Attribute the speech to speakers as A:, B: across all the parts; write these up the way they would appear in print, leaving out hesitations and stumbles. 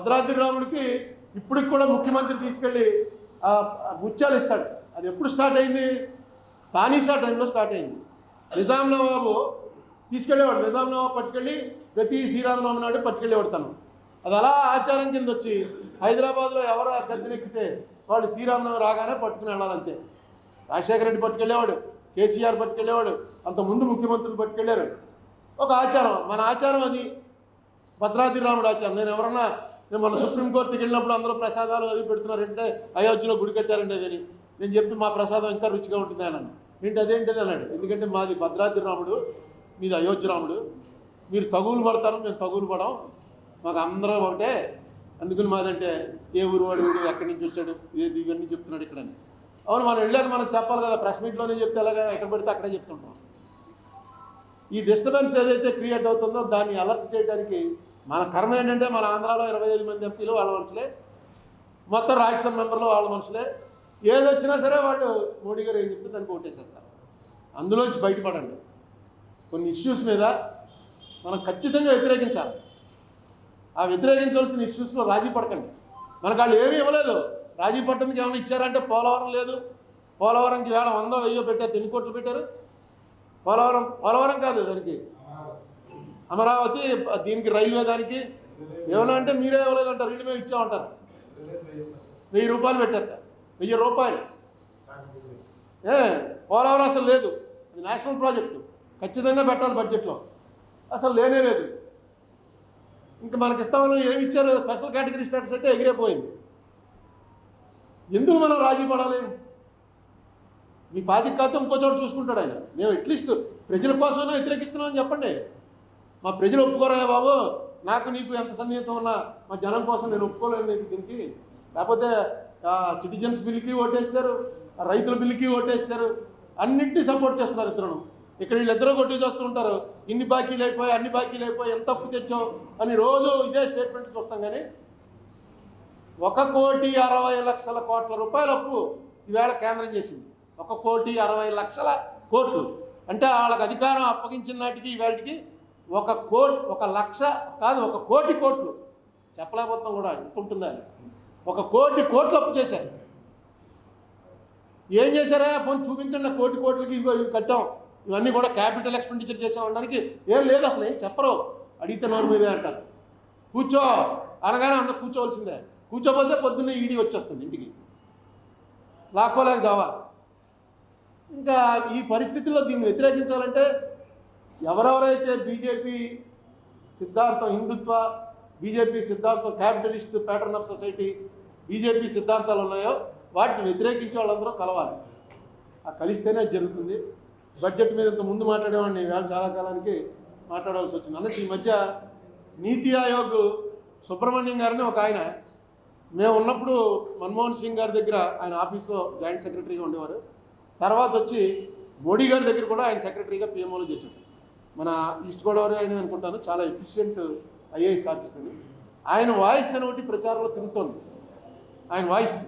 A: భద్రాద్రి రాముడికి ఇప్పటికి కూడా ముఖ్యమంత్రి తీసుకెళ్ళి ముత్యాలు ఇస్తాడు. అది ఎప్పుడు స్టార్ట్ అయింది? తానీషా టైంలో స్టార్ట్ అయింది. నిజాం నవాబు తీసుకెళ్ళేవాడు. నిజాం నవాబు పట్టుకెళ్ళి ప్రతి శ్రీరామనవమి నాడు పట్టుకెళ్ళేవాడు తను. అది అలా ఆచారం కింద వచ్చి హైదరాబాద్లో ఎవరు గద్దెనెక్కితే వాళ్ళు శ్రీరామనవమి రాగానే పట్టుకుని వెళ్ళాలంతే. రాజశేఖర రెడ్డి పట్టుకెళ్ళేవాడు, కేసీఆర్ పట్టుకెళ్ళేవాడు, అంతకుముందు ముఖ్యమంత్రులు పట్టుకెళ్ళారు. ఒక ఆచారం, మన ఆచారం అది. భద్రాద్రి రాముడు ఆచారం. నేను మన సుప్రీంకోర్టుకి వెళ్ళినప్పుడు అందరూ ప్రసాదాలు అది పెడుతున్నారంటే అయోధ్యలో గుడి కట్టారండి అదని నేను చెప్పి మా ప్రసాదం ఇంకా రుచిగా ఉంటుంది అన్నాను. అదేంటిది అన్నాడు. ఎందుకంటే మాది భద్రాద్రి రాముడు, మీది అయోధ్య రాముడు, మీరు తగులు పడతారు, మేము తగులు పడం, మాకు అందరూ ఒకటే, అందుకని మాదంటే ఏ ఊరు వాడు వీడు ఎక్కడి నుంచి వచ్చాడు ఇవన్నీ చెప్తున్నాడు ఇక్కడ. అవును, మనం వెళ్ళాక మనం చెప్పాలి కదా, ప్రెస్ మీట్లోనే చెప్తే అలాగా ఎక్కడ పడితే అక్కడే చెప్తుంటాం. ఈ డిస్టర్బెన్స్ ఏదైతే క్రియేట్ అవుతుందో దాన్ని అలర్ట్ చేయడానికి మన కర్మ ఏంటంటే మన ఆంధ్రాలో 25 మంది ఎంపీలు వాళ్ళ మనుషులే, మొత్తం రాజ్యసభ మెంబర్లు వాళ్ళ మనుషులే. ఏది వచ్చినా సరే వాళ్ళు మోడీ గారు ఏం చెప్తే దానికి ఓటేసేస్తారు. అందులోంచి బయటపడండి. కొన్ని ఇష్యూస్ మీద మనం ఖచ్చితంగా వ్యతిరేకించాలి. ఆ వ్యతిరేకించవలసిన ఇష్యూస్లో రాజీ పడకండి. మనకు వాళ్ళు ఏమీ ఇవ్వలేదు. రాజీ పట్టడానికి ఏమైనా ఇచ్చారంటే పోలవరం లేదు. పోలవరంకి వేళ 100, 1000 పెట్టారు, ఎన్ని కోట్లు పెట్టారు? పోలవరం కాదు, దానికి అమరావతి, దీనికి రైల్వే, దానికి ఏమన్నా అంటే మీరే ఇవ్వలేదంటారు, వీళ్ళు మేము ఇచ్చామంటారు. 1000 రూపాయలు పెట్టారట, 1000 రూపాయలు. పోలవరం అసలు లేదు, అది నేషనల్ ప్రాజెక్టు, ఖచ్చితంగా పెట్టాలి బడ్జెట్లో, అసలు లేనే లేదు. ఇంకా మనకి ఇస్తామని ఏమి ఇచ్చారు? స్పెషల్ కేటగిరీ స్టేటస్ అయితే ఎగిరిపోయింది. ఎందుకు మనం రాజీ పడాలి? మీ పాతిక కాదు ఇంకో చోట చూసుకుంటాడు ఆయన. మేము అట్లీస్ట్ ప్రజల కోసమైనా వ్యతిరేకిస్తున్నామని చెప్పండి. మా ప్రజలు ఒప్పుకోరా బాబు, నాకు నీకు ఎంత సన్నిహితం ఉన్నా మా జనం కోసం నేను ఒప్పుకోలేను దీనికి. లేకపోతే సిటిజన్స్ బిల్కి ఓటేస్తారు, రైతుల బిల్కి ఓటేస్తారు, అన్నింటినీ సపోర్ట్ చేస్తున్నారు ఇద్దరు. ఇక్కడ వీళ్ళిద్దరూ కొట్టి చేస్తూ ఉంటారు, ఇన్ని బాకీలు అయిపోయి, అన్ని బాకీలు అయిపోయి, ఎంత అప్పు తెచ్చావు అని రోజు ఇదే స్టేట్మెంట్ చూస్తాం. కానీ 1,60,00,000 కోట్ల రూపాయల అప్పు ఈవేళ కేంద్రం చేసింది. 1,60,00,000 కోట్లు అంటే వాళ్ళకి అధికారం అప్పగించిన నాటికి ఈవేళకి 1 కోటి కోట్లు చెప్పలేకపోతాం కూడా, ఎంత ఉంటుందని. 1 కోటి కోట్లు అప్పు చేశారు. ఏం చేశారా? పోనీ చూపించండి, 1 కోటి కోట్లకి ఇవి కట్టాం, ఇవన్నీ కూడా క్యాపిటల్ ఎక్స్పెండిచర్ చేసామనడానికి ఏం లేదు. అసలు ఏం చెప్పరు, అడిగితే నోరు మీదే అంటారు. కూర్చో అనగానే అందరూ కూర్చోవలసిందే. కూర్చోపోతే పొద్దున్నే ఈడీ వచ్చేస్తుంది ఇంటికి, లాక్కోలేక చావాలి. ఇంకా ఈ పరిస్థితుల్లో దీన్ని వ్యతిరేకించాలంటే ఎవరెవరైతే బీజేపీ సిద్ధాంతం, హిందుత్వ, బీజేపీ సిద్ధాంతం, capitalist pattern of society, BJP సిద్ధాంతాలు ఉన్నాయో వాటిని వ్యతిరేకించే వాళ్ళందరూ కలవాలి. ఆ కలిస్తేనే జరుగుతుంది. బడ్జెట్ మీద ఇంత ముందు మాట్లాడేవాడిని, వేళ చాలా కాలానికి మాట్లాడాల్సి వచ్చింది. అన్నట్టు ఈ మధ్య నీతి ఆయోగ్ సుబ్రహ్మణ్యం గారిని ఒక ఆయన, మేము ఉన్నప్పుడు మన్మోహన్ సింగ్ గారి దగ్గర ఆయన ఆఫీస్లో జాయింట్ సెక్రటరీగా ఉండేవారు. తర్వాత వచ్చి మోడీ గారి దగ్గర కూడా ఆయన సెక్రటరీగా పిఎంఓలో చేశాడు. మన ఈస్ట్ గోదావరి ఆయన అనుకుంటాను, చాలా ఎఫిషియెంట్ ఐఏఎస్ ఆఫీసర్. ఆయన వాయిస్ అని ఒకటి ప్రచారంలో తిరుగుతోంది. ఆయన వాయిస్,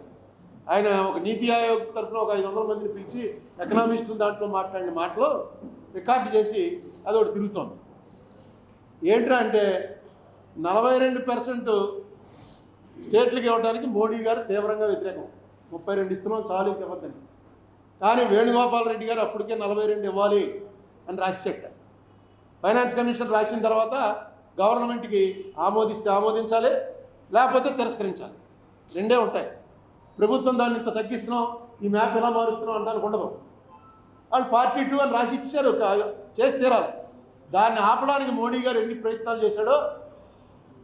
A: ఆయన ఒక నీతి ఆయోగ్ తరఫున ఒక 500 మందిని పిలిచి ఎకనామిస్టులు దాంట్లో మాట్లాడిన మాటలో రికార్డు చేసి అది ఒకటి తిరుగుతోంది. ఏంట్రా అంటే 42% స్టేట్లకు ఇవ్వడానికి మోడీ గారు తీవ్రంగా వ్యతిరేకం. 32 ఇస్తున్నాం చాలు ఇవ్వద్దని. కానీ వేణుగోపాల్ రెడ్డి గారు అప్పటికే 42 ఇవ్వాలి అని రాసిచెట్ట. ఫైనాన్స్ కమిషన్ రాసిన తర్వాత గవర్నమెంట్కి ఆమోదిస్తే ఆమోదించాలి, లేకపోతే తిరస్కరించాలి, రెండే ఉంటాయి. ప్రభుత్వం దాన్ని ఇంత తగ్గిస్తున్నాం, ఈ మ్యాప్ ఎలా మారుస్తున్నాం అంటానికి ఉండదు. వాళ్ళు పార్టీ 2 అని రాసి ఇచ్చారు, చేసి తీరాలి. దాన్ని ఆపడానికి మోడీ గారు ఎన్ని ప్రయత్నాలు చేశాడో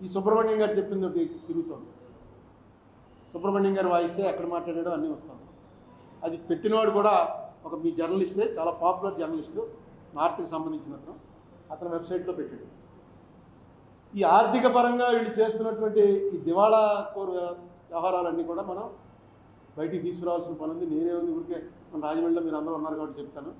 A: ఈ సుబ్రహ్మణ్యం గారు చెప్పింది తిరుగుతుంది. సుబ్రహ్మణ్యం గారు వాయిస్తే ఎక్కడ మాట్లాడాడో అన్నీ వస్తాం. అది పెట్టినవాడు కూడా ఒక మీ జర్నలిస్టే, చాలా పాపులర్ జర్నలిస్టు, నార్త్కి సంబంధించిన అతను వెబ్సైట్లో పెట్టాడు. ఈ ఆర్థిక పరంగా వీళ్ళు చేస్తున్నటువంటి ఈ దివాళా కోరు వ్యవహారాలన్నీ కూడా మనం బయటికి తీసుకురావాల్సిన పని ఉంది. నేనే ఉంది ఊరికే మన రాజమండ్రిలో మీరు అందరూ ఉన్నారు కాబట్టి చెప్తాను.